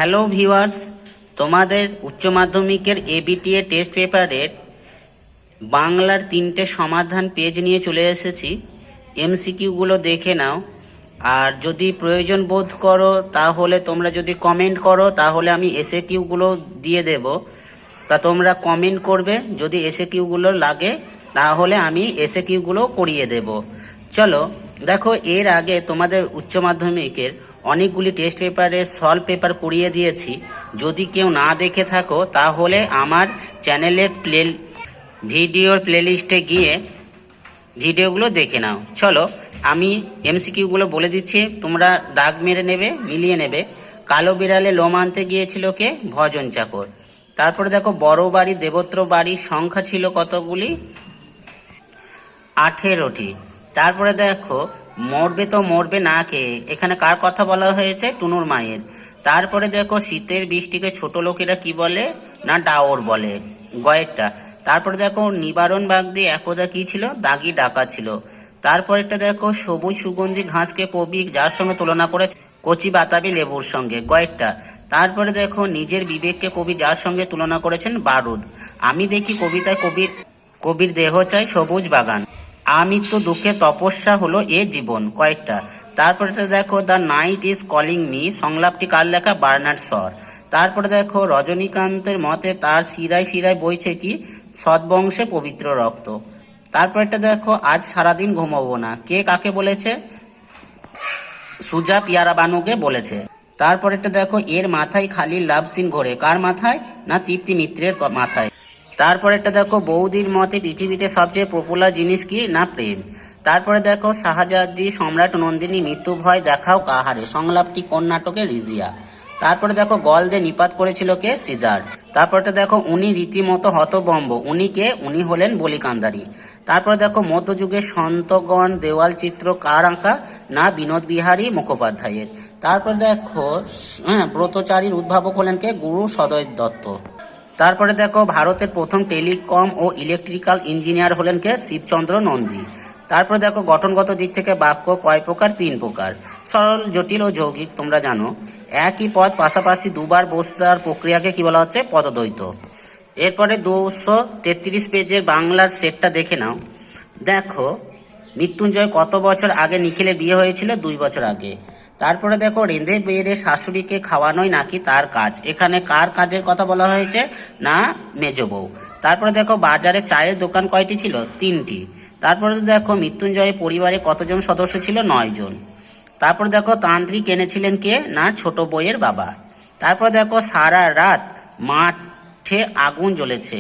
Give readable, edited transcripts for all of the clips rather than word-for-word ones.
Hello viewers, তোমাদের উচ্চ মাধ্যমিকের এবিটিএ টেস্ট পেপারের বাংলার 3টে সমাধান পেজ নিয়ে চলে এসেছি। এমসিকিউগুলো দেখে নাও, আর যদি প্রয়োজন বোধ করো তাহলে তোমরা যদি কমেন্ট করো তাহলে আমি এসএকিউগুলো দিয়ে দেব। তা তোমরা কমেন্ট করবে, যদি এসএকিউগুলো লাগে তাহলে আমি এসএকিউগুলো করিয়ে দেব। চলো দেখো, এর আগে তোমাদের উচ্চ মাধ্যমিকের অনেকগুলি টেস্ট পেপারের সলভ পেপার করিয়ে দিয়েছি। যদি কেউ না দেখে থাকো তাহলে আমার চ্যানেলের ভিডিওর প্লেলিস্টে গিয়ে ভিডিওগুলো দেখে নাও। চলো আমি এমসিকিউগুলো বলে দিচ্ছি, তোমরা দাগ মেরে নেবে, মিলিয়ে নেবে। কালো বিড়ালে লোম আনতে গিয়েছিল কে? ভজন চাকর। তারপরে দেখো, বড় বাড়ি দেবত্র বাড়ির সংখ্যা ছিল কতগুলি? 18টি। তারপরে দেখো, মরবে তো মরবে না কে, এখানে কার কথা বলা হয়েছে? টুনুর মায়ের। তারপরে দেখো, শীতের বৃষ্টিকে ছোট লোকেরা কি বলে? না ডাওর বলে, গয়েরটা। তারপরে দেখো, নিবারণ বাগদি একদা কি ছিল? দাগি ডাকা ছিল। তারপরেরটা দেখো, সবুজ সুগন্ধি ঘাসকে কবি যার সঙ্গে তুলনা করে? কচি বাতাবি লেবুর সঙ্গে, গয়েরটা। তারপরে দেখো, নিজের বিবেককে কবি যার সঙ্গে তুলনা করেছেন? বারুদ। আমি দেখি কবিতায় কবির দেহ চাই সবুজ বাগান। আমৃত্যু দুঃখে তপস্যা হলো এ জীবন, কয়েকটা। তারপরে দেখো, the night is calling me, সংলাপটি কার লেখা? Bernard Shaw. তারপরে দেখো, রজনীকান্তের মতে তার শিরায় শিরায় বইছে কি? সৎবংশে পবিত্র রক্ত। তারপরেটা দেখো, আজ সারাদিন ঘুমাবো না, কে কাকে বলেছে? সুজা পিয়ারা বানুকে বলেছে। তারপরেটা দেখো, এর মাথায় খালি লাভ সিন ঘোরে, কার মাথায়? না তৃপ্তি মিত্রের মাথায়। তারপরেটা দেখো, বৌদির মতে পৃথিবীতে সবচেয়ে পপুলার জিনিস কি? না প্রেম। তারপরে দেখো, শাহজাদি সম্রাট নন্দিনী মৃত্যু ভয় দেখাও কাহারে, সংলাপটি কোন নাটকে? রিজিয়া। তারপরে দেখো, গলদে নিপাত করেছিল কে? সিজার। তারপরটা দেখো, উনি রীতিমতো হতবম্ব, উনি কে? উনি হলেন বলি কান্দারি। তারপরে দেখো, মধ্যযুগের সন্তগণ দেওয়াল চিত্র কার আঁকা? না বিনোদ বিহারী মুখোপাধ্যায়ের। তারপরে দেখো, ব্রতচারীর উদ্ভাবক হলেন কে? গুরু সদয় দত্ত। তারপরে দেখো, ভারতের প্রথম টেলিকম ও ইলেকট্রিক্যাল ইঞ্জিনিয়ার হলেন কে? শিবচন্দ্র নন্দী। তারপরে দেখো, গঠনগত দিক থেকে বাক্য কয় প্রকার? 3 প্রকার। সরল, জটিল ও যৌগিক তোমরা জানো। একই পদ পাশাপাশি দুবার বসার প্রক্রিয়াকে কি বলা হচ্ছে? পদদ্বৈত। এরপরে 233 পেজের বাংলার সেটটা দেখে নাও। দেখো, মৃত্যুঞ্জয় কত বছর আগে নিখিলের বিয়ে হয়েছিল? 2 বছর আগে। তারপরে দেখো, রেঁধে বেড়ে শাশুড়িকে খাওয়ানোই নাকি তার কাজ, এখানে কার কাজের কথা বলা হয়েছে? না মেজ বউ। তারপরে দেখো, বাজারে চায়ের দোকান কয়টি ছিল? 3টি। তারপরে দেখো, মৃত্যুঞ্জয়ের পরিবারে কতজন সদস্য ছিল? 9 জন। তারপর দেখো, তান্ত্রিক এনেছিলেন কে? না ছোট বইয়ের বাবা। তারপর দেখো, সারা রাত মাঠে আগুন জ্বলেছে,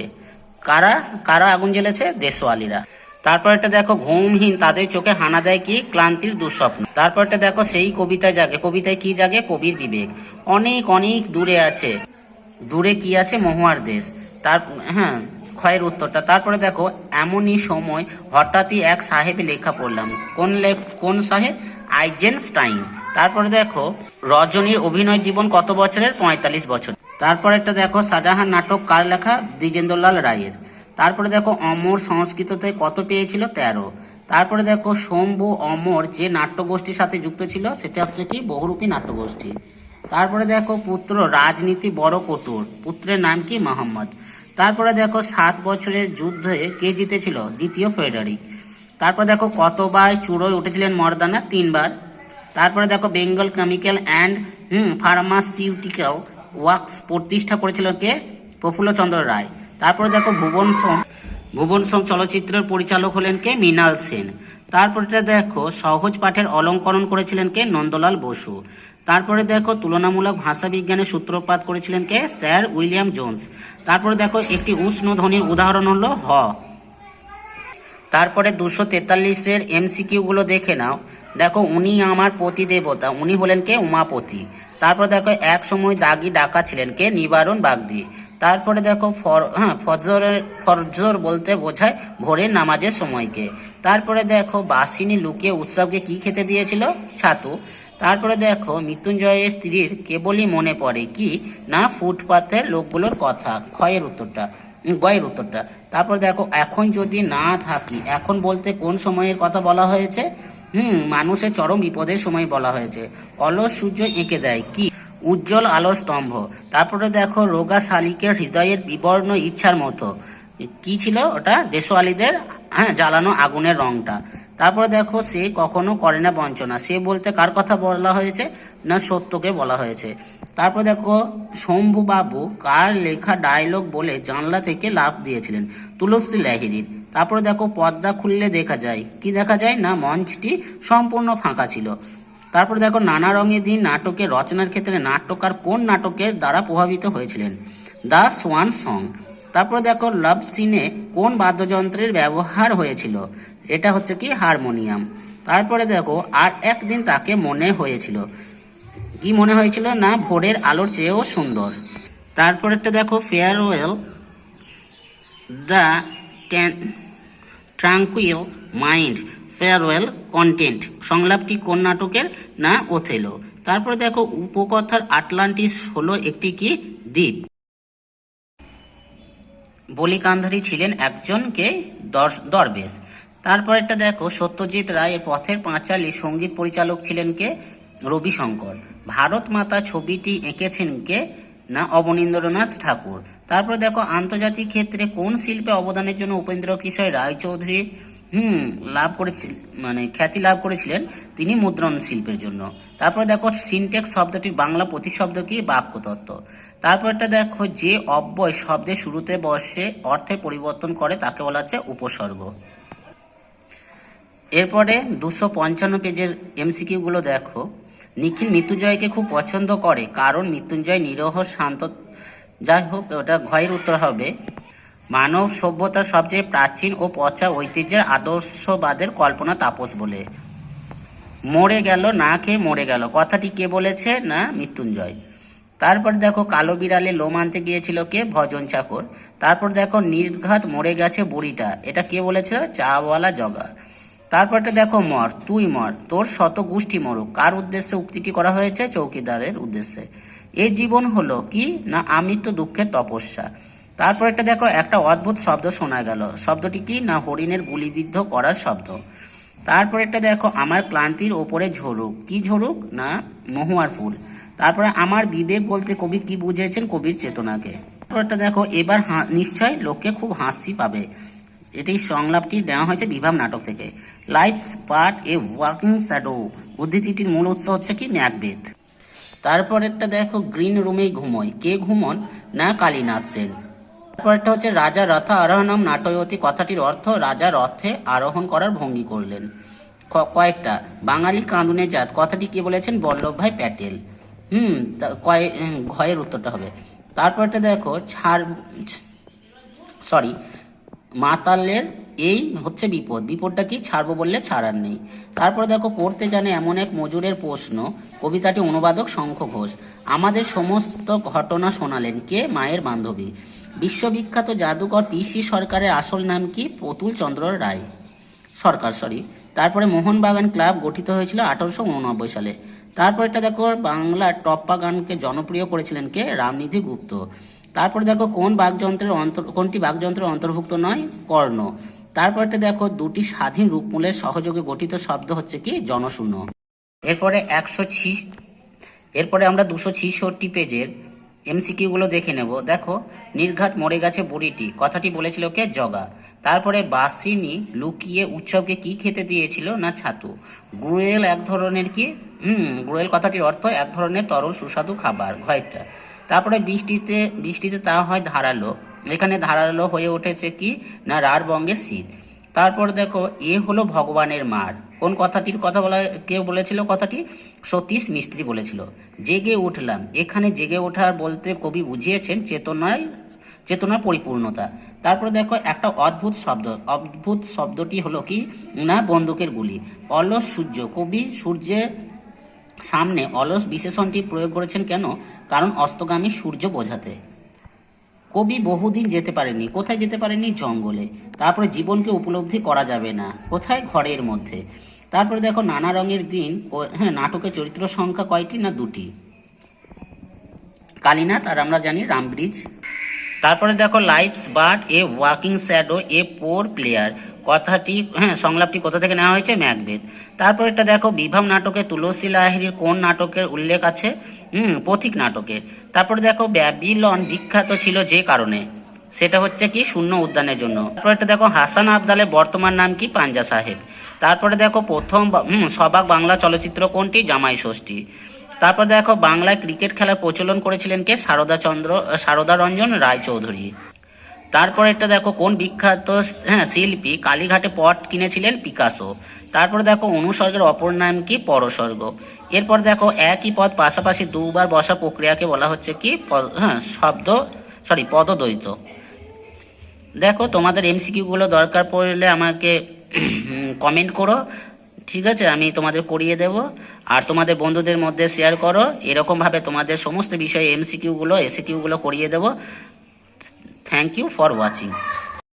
কারা কারা আগুন জ্বলেছে? দেশওয়ালিরা। তারপর এটা দেখো, ঘুমহীন তাদের চোখে হানা দেয় কি? ক্লান্তির দুঃস্বপ্ন। তারপর এটা দেখো, সেই কবিতায় জাগে, কবিতায় কি জাগে? কবির বিবেক। অনেক অনেক দূরে আছে, দূরে কি আছে? মহুয়ার দেশ। তার ক্ষয়ের উত্তরটা। তারপরে দেখো, এমনই সময় হঠাৎই এক সাহেবের লেখা পড়লাম, কোন সাহেব? আইজেনস্টাইন। তারপরে দেখো, রজনীর অভিনয় জীবন কত বছরের? 45 বছর। তারপরে একটা দেখো, শাহজাহান নাটক কার লেখা? দ্বিজেন্দ্রলাল রায়ের। তারপরে দেখো, অমর সংস্কৃততে কত পেয়েছিল? 13। তারপরে দেখো, শম্ভু অমর যে নাট্যগোষ্ঠীর সাথে যুক্ত ছিল সেটা হচ্ছে কি? বহুরূপী নাট্যগোষ্ঠী। তারপরে দেখো, পুত্র রাজনীতি বড় কঠোর, পুত্রের নাম কি? মোহাম্মদ। তারপরে দেখো, 7 বছরের যুদ্ধে কে জিতেছিল? দ্বিতীয় ফ্রেডারিক। তারপরে দেখো, কতবার চূড়োয় উঠেছিলেন মর্দানা? 3 বার। তারপরে দেখো, Bengal chemical and pharmaceutical works প্রতিষ্ঠা করেছিল কে? প্রফুল্লচন্দ্র রায়। তারপরে দেখো, ভুবন সোম চলচ্চিত্রের পরিচালক হলেন কে? মৃণাল সেন। তারপরে দেখো, সহজ পাঠের অলঙ্করণ করেছিলেন কে? নন্দলাল বসু। তারপরে দেখো, তুলনামূলক ভাষা বিজ্ঞানের সূত্রপাত করেছিলেন কে? Sir William Jones. তারপরে দেখো, একটি উষ্ণ ধ্বনির উদাহরণ হলো হ। তারপরে 243-এর এমসিকিউ গুলো দেখে নাও। দেখো, উনি আমার পতি দেবতা, উনি হলেন কে? উমাপতি। তারপর দেখো, এক সময় দাগি ডাকা ছিলেন কে? নিবারণ বাগদি। তারপরে দেখো, ফজর বলতে বোঝায় ভোরের নামাজের সময়কে। তারপরে দেখো, বাসিনী লুকিয়ে উৎসবকে কি খেতে দিয়েছিল? ছাতু। তারপরে দেখো, মৃত্যুঞ্জয়ের স্ত্রীর কেবলই মনে পড়ে কি? না ফুটপাতের লোকগুলোর কথা, গয়ের উত্তরটা। তারপর দেখো, এখন যদি না থাকি, এখন বলতে কোন সময়ের কথা বলা হয়েছে? মানুষের চরম বিপদের সময় বলা হয়েছে। অলস সূর্য এঁকে দেয় কি? উজ্জ্বল আলোর স্তম্ভ। তারপরে দেখো রোগা শালিকের হৃদয়ের বিবর্ণ ইচ্ছার মতো। কি ছিল ওটা? দেশওয়ালিদের জ্বালানো আগুনের রংটা। তারপরে দেখো সে কখনো করে না বঞ্চনা। সে বলতে কার কথা বলা হয়েছে? না সত্যকে বলা হয়েছে। তারপর দেখো শম্ভু বাবু কার লেখা ডায়লগ বলে জানলা থেকে লাফ দিয়েছিলেন? তুলসী লাহিড়ীর। তারপরে দেখো পর্দা খুললে দেখা যায়, কি দেখা যায়? না মঞ্চটি সম্পূর্ণ ফাঁকা ছিল। তারপর দেখো নানা রঙের দিন নাটকের রচনার ক্ষেত্রে নাট্যকার কোন নাটকের দ্বারা প্রভাবিত হয়েছিলেন? The swan song. তারপর দেখো লাভ সিনে কোন বাদ্যযন্ত্রের ব্যবহার হয়েছিল? এটা হচ্ছে কি হারমোনিয়াম। তারপরে দেখো আর একদিন তাকে মনে হয়েছিল, কি মনে হয়েছিল? না ভোরের আলোর চেয়েও সুন্দর। তারপরেরটা দেখো farewell the tranquil mind farewell content সংলাপটি কোন নাটকের? না ওথেলো। তারপরে দেখো উপকথার আটলান্টিস হলো একটি কি দ্বীপ? বলিকান্ধারী ছিলেন একজনকে দরবেশ। তারপরেরটা দেখো সত্যজিৎ রায়ের পথের পাঁচালী সঙ্গীত পরিচালক ছিলেন কে? রবিশঙ্কর। ভারত মাতা ছবিটি এঁকেছেন কে? না অবনীন্দ্রনাথ ঠাকুর। তারপরে দেখো আন্তর্জাতিক ক্ষেত্রে কোন শিল্পে অবদানের জন্য উপেন্দ্র কিশোর রায়চৌধুরী লাভ করেছিলেন, মানে খ্যাতি লাভ করেছিলেন? তিনি মুদ্রণ শিল্পের জন্য। তারপরে দেখো সিনটেক্স শব্দটির বাংলা প্রতিশব্দ কি? বাক্যতত্ত্ব। তারপরটা দেখো যে অব্যয় শব্দের শুরুতে বসে অর্থে পরিবর্তন করে তাকে বলা হচ্ছে উপসর্গ। এরপরে 255 পেজের এমসিকিউ গুলো দেখো। নিখিল মৃত্যুঞ্জয়কে খুব পছন্দ করে কারণ মৃত্যুঞ্জয় নিরহ শান্ত। যাই হোক ওটা ঘয়ের উত্তর হবে। মানব সভ্যতার সবচেয়ে প্রাচীন ও পচা ঐতিহ্যের আদর্শবাদের কল্পনা তাপস বলে। মরে গেল না খেয়ে মরে গেল কথাটি কে বলেছে? না মৃত্যুঞ্জয়। তারপর দেখো কালো বিড়ালে লোম আনতে গিয়েছিল কে? ভজন চাকর। তারপর দেখো নির্ঘাত মরে গেছে বুড়িটা, এটা কে বলেছে? চাওয়ালা জগা। তারপরটা দেখো মর তুই মর তোর শত গোষ্ঠী মরুক কার উদ্দেশ্যে উক্তিটি করা হয়েছে? চৌকিদারের উদ্দেশ্যে। এ জীবন হলো কি? না আমৃত্যু দুঃখের তপস্যা। তারপর একটা দেখো একটা অদ্ভুত শব্দ শোনা গেল, শব্দটি কি? না হরিণের গুলিবিদ্ধ করার শব্দ। তারপর একটা দেখো আমার ক্লান্তির ওপরে ঝরুক, কি ঝরুক? না মহুয়ার ফুল। তারপরে আমার বিবেক বলতে কবি কি বুঝেছেন? কবির চেতনাকে। তারপরটা দেখো এবার নিশ্চয় লোককে খুব হাসি পাবে, এটি সংলাপটি দেওয়া হয়েছে বিভাব নাটক থেকে। Life's but a walking shadow উদ্ধৃতিটির মূল উৎস হচ্ছে কি? ম্যাকবেথ। তারপরেরটা দেখো গ্রিন রুমেই ঘুমোয়, কে ঘুমন? না কালীনাথ সেন। তারপরটা হচ্ছে রাজা রথ আরোহণম নাটয়তি কথাটির অর্থ রাজা রথে আরোহণ করার ভঙ্গি করলেন। কয়েকটা বাঙালি কাঁদুনে জাত কথাটি কে বলেছেন? বল্লভভাই প্যাটেল। ঘয়ের উত্তরটা হবে। তারপরটা দেখো মাতালের এই হচ্ছে বিপদ, বিপদটা কি? ছাড়বো বললে ছাড়ার নেই। তারপরে দেখো পড়তে জানে এমন এক মজুরের প্রশ্ন, কবিতাটি অনুবাদক শঙ্খ ঘোষ। আমাদের সমস্ত ঘটনা শোনালেন কে? মায়ের বান্ধবী। বিশ্ববিখ্যাত জাদুকর পিসি সরকারের আসল নাম কি? প্রতুল চন্দ্র রায় সরকার। তারপরে মোহনবাগান ক্লাব গঠিত হয়েছিল 1889 সালে। তারপর এটা দেখো বাংলার টপ্পা গানকে জনপ্রিয় করেছিলেন কে? রামনিধি গুপ্ত। তারপরে দেখো কোনটি বাকযন্ত্রের অন্তর্ভুক্ত নয়? কর্ণ। তারপরটা দেখো দুটি স্বাধীন রূপমূলের সহযোগে গঠিত শব্দ হচ্ছে কি? জনশূন্য। এরপরে আমরা 266 পেজের এমসিকিউ গুলো দেখে নেব। দেখো নির্ঘাত মরে গেছে বুড়িটি কথাটি বলেছিল কে? জগা। তারপরে বাসিনী লুকিয়ে উৎসবকে কি খেতে দিয়েছিল? না ছাতু। গ্রুয়েল এক ধরনের কি? গ্রুয়েল কথাটির অর্থ এক ধরনের তরল সুস্বাদু খাবার, ঘয়টা। তারপরে বৃষ্টিতে তা হয় ধারালো, এখানে ধারালো হয়ে উঠেছে কি? না রাঢ় বঙ্গের শীত। তারপর দেখো এ হলো ভগবানের মার কোন কথাটির কথা বলা, কে বলেছিল কথাটি? সতীশ মিস্ত্রি বলেছিল। জেগে উঠলাম, এখানে জেগে ওঠার বলতে কবি বুঝিয়েছেন চেতনার পরিপূর্ণতা। তারপরে দেখো একটা অদ্ভুত শব্দটি হলো কি? না বন্দুকের গুলি। অলস সূর্য, কবি সূর্যের সামনে অলস বিশেষণটি প্রয়োগ করেছেন কেন? কারণ অস্তগামী সূর্য বোঝাতে। কবি বহুদিন যেতে পারেনি, কোথায় যেতে পারেনি? জঙ্গলে। তারপরে জীবনকে উপলব্ধি করা যাবে না, কোথায়? ঘরের মধ্যে। তারপরে দেখো নানা রঙের দিন নাটকের চরিত্র সংখ্যা কয়টি? না 2টি। কালীনাথ আর আমরা জানি রামব্রিজ। তারপরে দেখো life's but a walking shadow a poor player কথাটি সংলাপটি কোথা থেকে নেওয়া হয়েছে? ম্যাকবেথ। তারপর এটা দেখো, বিভাব নাটকে তুলসী লাহিড়ীর কোন নাটকের উল্লেখ আছে? পথিক নাটকের। তারপরে দেখো, ব্যাবিলন বিখ্যাত ছিল যে কারণে, সেটা হচ্ছে কি? শূন্য উদ্যানের জন্য। তারপরে এটা দেখো, হাসান আবদালের বর্তমান নাম কি? পাঞ্জা সাহেব। তারপরে দেখো, প্রথম সবাক বাংলা চলচ্চিত্র কোনটি? জামাই ষষ্ঠী। তারপর দেখো, বাংলায় ক্রিকেট খেলার প্রচলন করেছিলেন কে? সারদা রঞ্জন রায়চৌধুরী। তারপর এটা দেখো, কোন বিখ্যাত শিল্পী কালীঘাটে পট কিনেছিলেন? পিকাসো। তারপরে দেখো, অনুসর্গের অপর নাম কি? পরসর্গ। এরপর দেখো, একই পদ পাশাপাশি দুবার বসা প্রক্রিয়াকে বলা হচ্ছে কি? পদদ্বৈত। দেখো, তোমাদের এমসিকিউ গুলো দরকার পড়লে আমাকে কমেন্ট করো, ঠিক আছে? আমি তোমাদের করিয়ে দেব। আর তোমাদের বন্ধুদের মধ্যে শেয়ার করো, এরকমভাবে তোমাদের সমস্ত বিষয়ে এমসিকিউ গুলো এসিকিউ গুলো করিয়ে দেব। Thank you for watching.